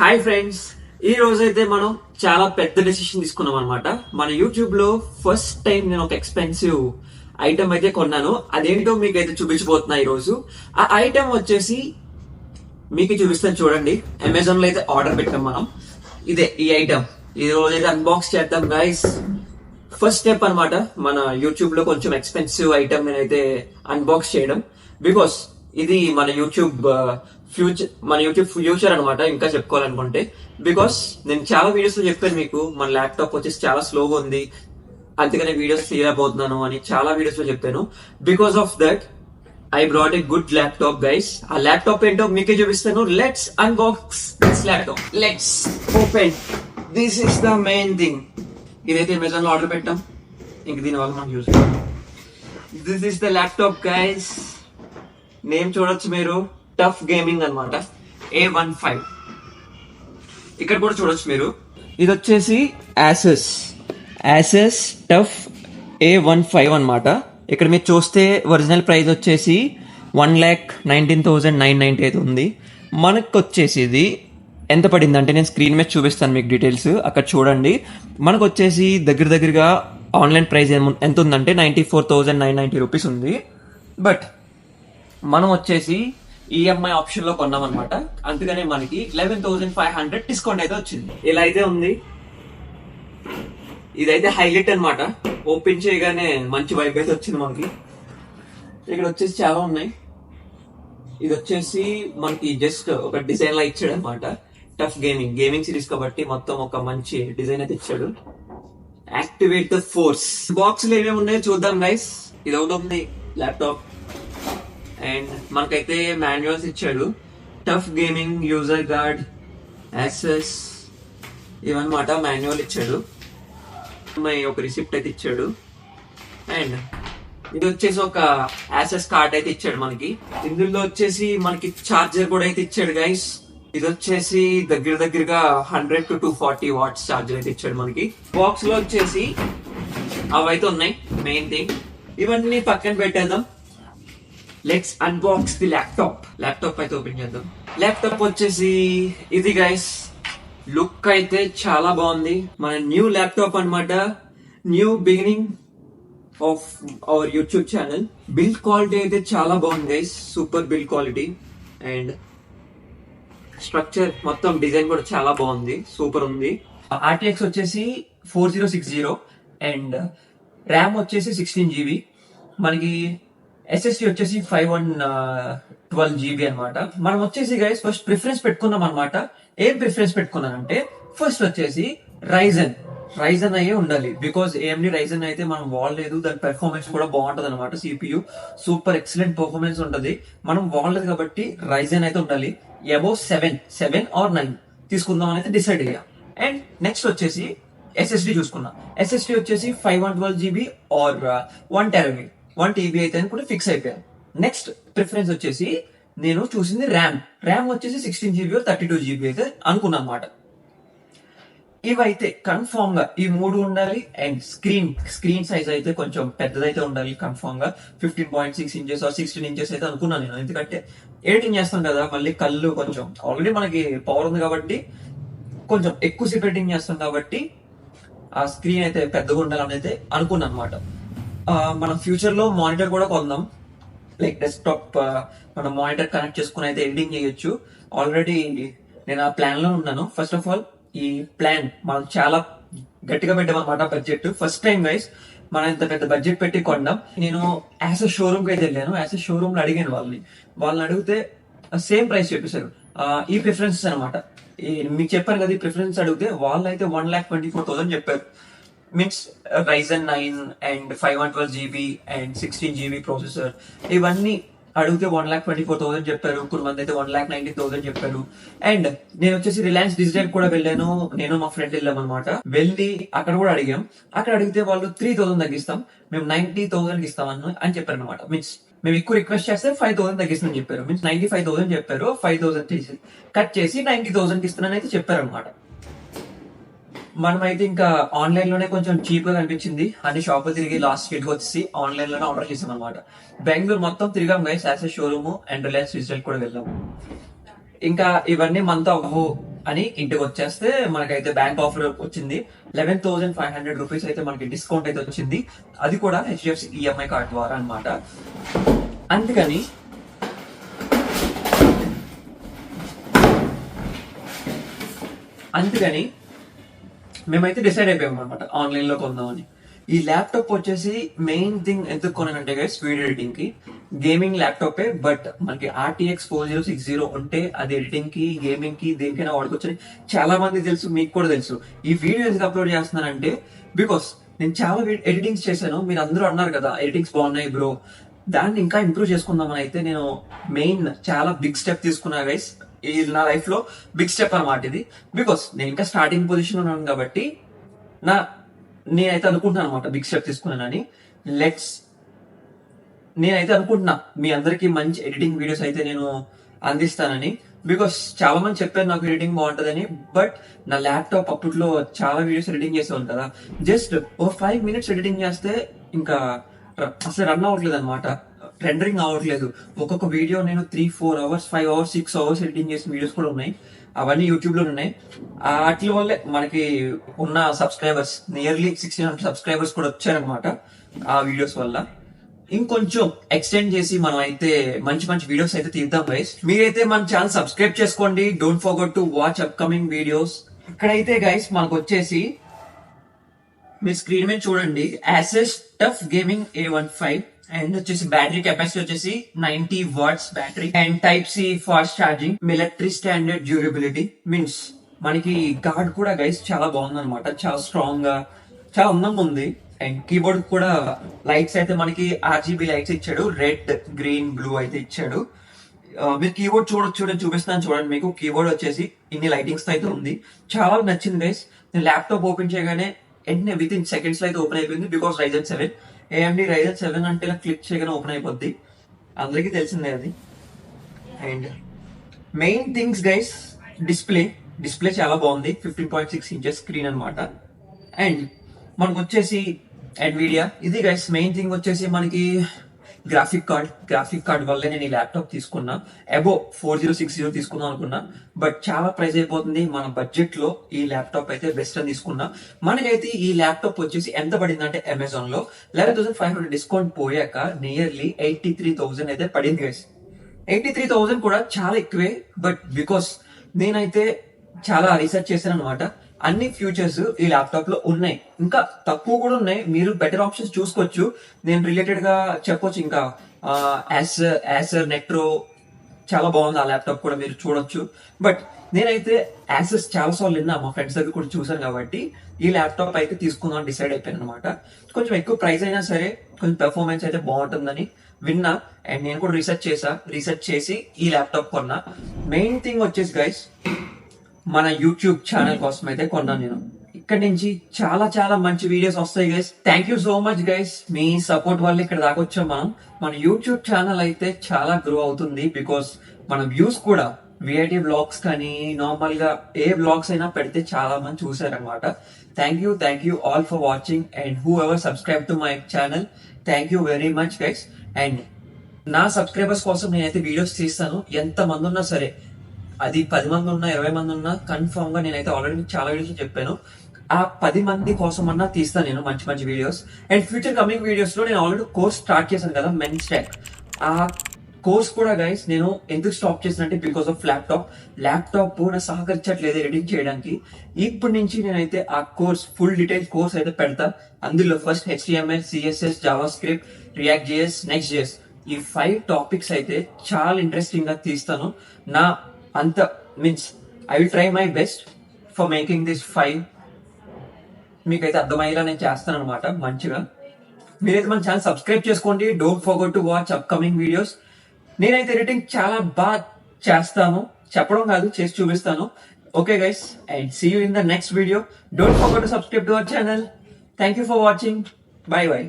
Hi friends, ఈ రోజైతే మనం చాలా పెద్ద డెసిషన్ తీసుకున్నాం అనమాట. మన యూట్యూబ్ లో ఫస్ట్ టైం నేను ఒక ఎక్స్పెన్సివ్ ఐటమ్ అయితే కొన్నాను. అదేంటో మీకు అయితే చూపించబోతున్నా ఈ రోజు. ఆ ఐటమ్ వచ్చేసి మీకు చూపిస్తాను చూడండి. అమెజాన్ లో అయితే ఆర్డర్ పెట్టాం మనం. ఇదే ఈ ఐటమ్ ఈ రోజు అయితే అన్బాక్స్ చేద్దాం గైస్. ఫస్ట్ స్టెప్ అనమాట మన యూట్యూబ్ లో కొంచెం ఎక్స్పెన్సివ్ ఐటమ్ నేనైతే అన్బాక్స్ చేయడం. బికాస్ ఇది మన యూట్యూబ్ ఫ్యూచర్ అనమాట. ఇంకా చెప్పుకోవాలనుకుంటే బికాస్ నేను చాలా వీడియోస్ లో చెప్పాను మీకు మన ల్యాప్టాప్ వచ్చేసి చాలా స్లోగా ఉంది, అందుకనే వీడియోస్ తీయలేకపోతున్నాను అని చాలా వీడియోస్ లో చెప్పాను. Because of that I brought a good laptop guys. ఆ ల్యాప్టాప్ ఏంటో మీకే చూపిస్తాను. Let's unbox this laptop. Let's open. This is the main thing. ఇదైతే అమెజాన్ లో ఆర్డర్ పెట్టాం. ఇంక దీనివల్ల మనకు use. This is the laptop guys. Name చూడొచ్చు మీరు, టఫ్ గేమింగ్ అనమాట. A15. ఇక్కడ కూడా చూడొచ్చు మీరు. ఇది వచ్చేసి Asus టఫ్ A15 అనమాట. ఇక్కడ మీరు చూస్తే ఒరిజినల్ ప్రైస్ వచ్చేసి 1,19,990 అయితే ఉంది. మనకు వచ్చేసి ఇది ఎంత పడింది అంటే నేను స్క్రీన్ మీద చూపిస్తాను మీకు డీటెయిల్స్. అక్కడ చూడండి. మనకు వచ్చేసి దగ్గరగా ఆన్లైన్ ప్రైస్ ఎంత ఉందంటే 94,990 రూపీస్ ఉంది. బట్ మనం వచ్చేసి ఈఎంఐ ఆప్షన్ లో కొన్నాం అనమాట. అందుకనే మనకి 11,500 డిస్కౌంట్ అయితే వచ్చింది. ఇలా అయితే ఉంది. ఇదైతే హైలైట్ అనమాట. ఓపెన్ చేయగానే మంచి వైబ్ అయితే వచ్చింది మనకి. ఇక్కడ వచ్చేసి చాలా ఉన్నాయి. ఇది వచ్చేసి మనకి జస్ట్ ఒక డిజైన్ లా ఇచ్చాడు అనమాట. టఫ్ గేమింగ్ సిరీస్ కాబట్టి మొత్తం ఒక మంచి డిజైన్ అయితే ఇచ్చాడు. Activate the force. బాక్స్ లో ఏమేమి ఉన్నాయో చూద్దాం గైస్. ఇది ఒకటి ఉంది ల్యాప్టాప్. అండ్ మనకైతే మాన్యువల్స్ ఇచ్చాడు. Tough gaming user guide, access ఇవన్నమాట. మాన్యువల్ ఇచ్చాడు. ఒక రిసిప్ట్ అయితే ఇచ్చాడు. అండ్ ఇది వచ్చేసి ఒక యాక్సెస్ కార్డ్ అయితే ఇచ్చాడు మనకి. ఇందులో వచ్చేసి మనకి చార్జర్ కూడా అయితే ఇచ్చాడు గైస్. ఇది వచ్చేసి దగ్గరగా 100 to 240 వాట్స్ చార్జర్ అయితే ఇచ్చాడు మనకి. బాక్స్ లో వచ్చేసి అవైతే ఉన్నాయి మెయిన్ థింగ్. ఇవన్నీ పక్కన పెట్టేద్దాం. లెట్స్ అన్బాక్స్ ది ల్యాప్టాప్ అయితే ఓపెన్ చేద్దాం. ల్యాప్టాప్ వచ్చేసి ఇది గైస్. లుక్ అయితే చాలా బాగుంది. మన న్యూ ల్యాప్టాప్ అనమాట. New beginning of our YouTube channel. Build quality అయితే చాలా బాగుంది guys. Super build quality. And structure మొత్తం డిజైన్ కూడా చాలా బాగుంది. సూపర్ ఉంది. RTX వచ్చేసి 4060 అండ్ ర్యామ్ వచ్చేసి 16 GB. మనకి SSD వచ్చేసి 512 GB అనమాట. మనం వచ్చేసి గైస్ ఫస్ట్ ప్రిఫరెన్స్ పెట్టుకున్నాం అనమాట. ఏం ప్రిఫరెన్స్ పెట్టుకున్నానంటే ఫస్ట్ వచ్చేసి రైజన్ అయ్యే ఉండాలి. బికాస్ AMD రైజన్ అయితే మనం వాడలేదు. దాని పెర్ఫార్మెన్స్ కూడా బాగుంటది అనమాట. CPU సూపర్ ఎక్సలెంట్ పర్ఫార్మెన్స్ ఉంటది. మనం వాడలేదు కాబట్టి రైజన్ అయితే ఉండాలి. అబౌవ్ 7 or 9 తీసుకుందాం అని అయితే డిసైడ్ అయ్యా. అండ్ నెక్స్ట్ వచ్చేసి SSD చూసుకున్నా. SSD వచ్చేసి 512 GB ఆర్ 1 TB అయితే అని కూడా ఫిక్స్ అయిపోయాను. నెక్స్ట్ ప్రిఫరెన్స్ వచ్చేసి నేను చూసింది ర్యామ్ వచ్చేసి 16 GB or 32 GB అయితే అనుకున్నా అనమాట. ఇవైతే కన్ఫామ్ గా ఈ మూడు ఉండాలి. అండ్ స్క్రీన్ సైజ్ అయితే కొంచెం పెద్దదైతే ఉండాలి కన్ఫామ్ గా. 15.6 inches or 16 inches అయితే అనుకున్నాను నేను. ఎందుకంటే ఎడిటింగ్ చేస్తాం కదా, మళ్ళీ కళ్ళు కొంచెం ఆల్రెడీ మనకి పవర్ ఉంది కాబట్టి కొంచెం ఎక్కువసేపు ఎడిటింగ్ చేస్తాం కాబట్టి ఆ స్క్రీన్ అయితే పెద్దగా ఉండాలని అయితే అనుకున్నాను అనమాట. మనం ఫ్యూచర్ లో మానిటర్ కూడా కొందాం. లైక్ డెస్క్టాప్ మనం మానిటర్ కనెక్ట్ చేసుకుని అయితే ఎడిటింగ్ చేయొచ్చు. ఆల్రెడీ నేను ఆ ప్లాన్ లో ఉన్నాను. ఫస్ట్ ఆఫ్ ఆల్ ఈ ప్లాన్ మనం చాలా గట్టిగా పెట్టామన్నమాట. బడ్జెట్ ఫస్ట్ టైం గైస్ మనం ఇంత పెద్ద బడ్జెట్ పెట్టి కొన్నాం. నేను యాసెస్ షోరూమ్ కి అయితే వెళ్ళాను. యాసెస్ షోరూమ్ లో అడిగాను వాళ్ళని అడిగితే సేమ్ ప్రైస్ చెప్పేశారు. ఈ ప్రిఫరెన్సెస్ అనమాట. మీకు చెప్పాను కదా, ఈ ప్రిఫరెన్స్ అడిగితే వాళ్ళు అయితే 1,24,000 చెప్పారు. Means Ryzen 9 and 512 GB and 16 GB processor ఇవన్నీ అడిగితే 1,24,000 చెప్పారు. కొంతమంది అయితే 1,19,000 చెప్పారు. అండ్ నేను వచ్చేసి రిలయన్స్ డిజిటల్ కూడా వెళ్ళాను. నేను మా ఫ్రెండ్ వెళ్ళాం అనమాట. వెళ్ళి అక్కడ కూడా అడిగాం. అక్కడ అడిగితే వాళ్ళు 3,000 తగ్గిస్తాం, మేము 90,000 ఇస్తాం అని చెప్పారు అనమాట. మీన్స్ మేము ఎక్కువ రిక్వెస్ట్ చేస్తే 5,000 తగ్గిస్తామని చెప్పారు. మీన్స్ 95,000 చెప్పారు. 5,000 తీసి కట్ చేసి 90,000 ఇస్తానని అయితే చెప్పారు అనమాట. మనమైతే ఇంకా ఆన్లైన్ లోనే కొంచెం చీప్ గా కనిపించింది అని షాప్ తిరిగి లాస్ట్ వీక్ వచ్చి ఆన్లైన్ లోనే ఆర్డర్ చేసాం అనమాట. బెంగళూరు మొత్తం తిరిగాం guys. Asus showroom and Reliance Digital కూడా వెళ్ళాము. ఇంకా ఇవన్నీ మనతో అని ఇంటికి వచ్చేస్తే మనకైతే బ్యాంక్ ఆఫర్ వచ్చింది. 11,500 రూపీస్ అయితే మనకి డిస్కౌంట్ అయితే వచ్చింది. అది కూడా HDFC EMI కార్డ్ ద్వారా అనమాట. అందుకని మేమైతే డిసైడ్ అయిపోయాం అనమాట ఆన్లైన్ లో కొందామని. ఈ ల్యాప్టాప్ వచ్చేసి మెయిన్ థింగ్ ఎందుకు కొనానంటే గైస్, వీడియో ఎడిటింగ్ కి. గేమింగ్ ల్యాప్టాపే, బట్ మనకి RTX 4060 ఉంటే అది ఎడిటింగ్ కి, గేమింగ్ కి, దేనికైనా వాడుకోవచ్చని చాలా మంది తెలుసు, మీకు కూడా తెలుసు. ఈ వీడియో ఎందుకు అప్లోడ్ చేస్తున్నానంటే బికాస్ నేను చాలా ఎడిటింగ్స్ చేశాను. మీరు అందరూ అన్నారు కదా ఎడిటింగ్స్ బాగున్నాయి బ్రో, దాన్ని ఇంకా ఇంప్రూవ్ చేసుకుందామని అయితే నేను మెయిన్ చాలా బిగ్ స్టెప్ తీసుకున్నా గైస్. ఇది నా లైఫ్ లో బిగ్ స్టెప్ అనమాట ఇది. బికాస్ నేను ఇంకా స్టార్టింగ్ పొజిషన్ ఉన్నాను కాబట్టి నేనైతే అనుకుంటున్నాను అనమాట బిగ్ స్టెప్ తీసుకున్నానని. నేనైతే అనుకుంటున్నా మీ అందరికి మంచి ఎడిటింగ్ వీడియోస్ అయితే నేను అందిస్తానని. బికాస్ చాలా మంది చెప్పారు నాకు ఎడిటింగ్ బాగుంటుందని, బట్ నా ల్యాప్టాప్ అప్పట్లో చాలా వీడియోస్ ఎడిటింగ్ చేసేవాళ్ళు కదా, జస్ట్ ఓ 5 minutes ఎడిటింగ్ చేస్తే ఇంకా అసలు రన్ అవ్వట్లేదు అనమాట, రెండరింగ్ అవ్వట్లేదు. ఒక్కొక్క వీడియో నేను 3-4 hours, 5 hours, 6 hours ఎడిటింగ్ చేసిన వీడియోస్ కూడా ఉన్నాయి. అవన్నీ యూట్యూబ్ లో ఉన్నాయి. వాటి వల్లే మనకి ఉన్న సబ్స్క్రైబర్స్ నియర్లీ 1600 సబ్స్క్రైబర్స్ కూడా వచ్చారనమాట ఆ వీడియోస్ వల్ల. ఇంకొంచెం ఎక్స్టెండ్ చేసి మనం అయితే మంచి మంచి వీడియోస్ అయితే తీద్దాం గైస్. మీరైతే మన ఛానల్ సబ్స్క్రైబ్ చేసుకోండి. Don't forget to watch upcoming videos. ఇక్కడైతే గైస్ మనకు వచ్చేసి మీ స్క్రీన్ మీద చూడండి, Asus TUF Gaming A15 and వచ్చేసి బ్యాటరీ కెపాసిటీ వచ్చేసి 90 watts battery and Type-C fast charging, military standard durability. Means మనకి గార్డ్ కూడా గైస్ చాలా బాగుంది అనమాట, చాలా స్ట్రాంగ్ గా, చాలా అందంగా ఉంది. అండ్ కీబోర్డ్ కూడా లైట్స్ అయితే మనకి RGB లైట్స్ ఇచ్చాడు, రెడ్, గ్రీన్, బ్లూ అయితే ఇచ్చాడు. మీరు కీబోర్డ్ చూపిస్తాను చూడండి. మీకు కీబోర్డ్ వచ్చేసి ఇన్ని లైటింగ్స్ అయితే ఉంది, చాలా నచ్చింది గైస్. నేను ల్యాప్టాప్ ఓపెన్ చేయగానే వెంటనే విత్ ఇన్ సెకండ్స్ లో అయితే ఓపెన్ అయిపోయింది. బికాస్ Ryzen 7 AMD Ryzen 7 అంటే ఇలా క్లిక్ చేయగానే ఓపెన్ అయిపోద్ది, అందరికీ తెలిసిందే అది. And main things guys, display చాలా బాగుంది, 15.6 inches స్క్రీన్ అనమాట. అండ్ మనకు వచ్చేసి NVIDIA, ఇది గైస్ మెయిన్ థింగ్ వచ్చేసి మనకి గ్రాఫిక్ కార్డ్ వల్లే నేను ఈ ల్యాప్టాప్ తీసుకున్నా. అబో 4060 తీసుకుందాం అనుకున్నా, బట్ చాలా ప్రైస్ అయిపోతుంది. మన బడ్జెట్ లో ఈ ల్యాప్టాప్ అయితే బెస్ట్ అని తీసుకున్నా. మనకైతే ఈ ల్యాప్టాప్ వచ్చేసి ఎంత పడింది అంటే అమెజాన్ లో 11,500 డిస్కౌంట్ పోయాక నియర్లీ 83,000 అయితే పడింది గైస్. 83,000 కూడా చాలా ఎక్కువే, బట్ బికాస్ నేనైతే చాలా రీసెర్చ్ చేశాను అనమాట. అన్ని ఫ్యూచర్స్ ఈ ల్యాప్టాప్ లో ఉన్నాయి, ఇంకా తక్కువ కూడా ఉన్నాయి. మీరు బెటర్ ఆప్షన్స్ చూసుకోవచ్చు. నేను రిలేటెడ్ గా చెప్పొచ్చు. ఇంకా Acer Nitro చాలా బాగుంది, ఆ ల్యాప్టాప్ కూడా మీరు చూడొచ్చు. బట్ నేనైతే Asus చాలా సార్లు విన్నా, మా ఫ్రెండ్స్ దగ్గర కూడా చూసాను కాబట్టి ఈ ల్యాప్టాప్ అయితే తీసుకుందాం డిసైడ్ అయిపోయాను అనమాట. కొంచెం ఎక్కువ ప్రైస్ అయినా సరే కొంచెం పెర్ఫార్మెన్స్ అయితే బాగుంటుందని విన్నా. అండ్ నేను కూడా రీసెర్చ్ చేసి ఈ ల్యాప్టాప్ కొన్నా. మెయిన్ థింగ్ వచ్చేసి గైస్, మన యూట్యూబ్ ఛానల్ కోసం అయితే కొన్నాను నేను. ఇక్కడ నుంచి చాలా చాలా మంచి వీడియోస్ వస్తాయి guys. Thank you so much guys, me support వల్ల ఇక్కడ దాకా వచ్చాం మనం. మన యూట్యూబ్ ఛానల్ అయితే చాలా గ్రో అవుతుంది. బికాస్ మన వ్యూస్ కూడా VIT బ్లాగ్స్ కానీ నార్మల్ గా ఏ బ్లాగ్స్ అయినా పెడితే చాలా మంది చూసారనమాట. Thank you all for watching and whoever subscribe to my channel. Thank you very much guys. And నా సబ్స్క్రైబర్స్ కోసం నేనైతే వీడియోస్ తీస్తాను. ఎంత మంది ఉన్నా సరే, అది 10 మంది ఉన్నా 20 మంది ఉన్నా కన్ఫర్మ్ గా నేనైతే ఆల్రెడీ చాలా వీడియోస్ చెప్పాను, ఆ 10 మంది కోసం అన్నా తీస్తాను నేను మంచి మంచి videos. And future coming videos లో నేను ఆల్రెడీ కోర్స్ స్టార్ట్ చేశాను కదా, మెన్ స్టాక్. ఆ కోర్స్ కూడా గైస్ నేను ఎందుకు స్టాప్ చేసినంటే బికాస్ ఆఫ్ ల్యాప్టాప్ నా సహకరించట్లేదు ఎడిటింగ్ చేయడానికి. ఇప్పటి నుంచి నేనైతే ఆ కోర్స్ ఫుల్ డీటెయిల్ కోర్స్ అయితే పెడతా. అందులో first HTML, CSS, JavaScript, React.js, Next.js, ఈ 5 టాపిక్స్ అయితే చాలా ఇంట్రెస్టింగ్ గా తీస్తాను. నా అంత means I will try my best for making this 5 మీకైతే అర్థమయ్యేలా నేను చేస్తాను అనమాట మంచిగా. మీరైతే మన ఛానల్ సబ్స్క్రైబ్ చేసుకోండి. Don't forget to watch upcoming videos. నేనైతే ఎడిటింగ్ చాలా బాగా చేస్తాను, చెప్పడం కాదు చేసి చూపిస్తాను. Okay guys, and see you in the next video. Don't forget to subscribe to our channel. Thank you for watching. Bye by.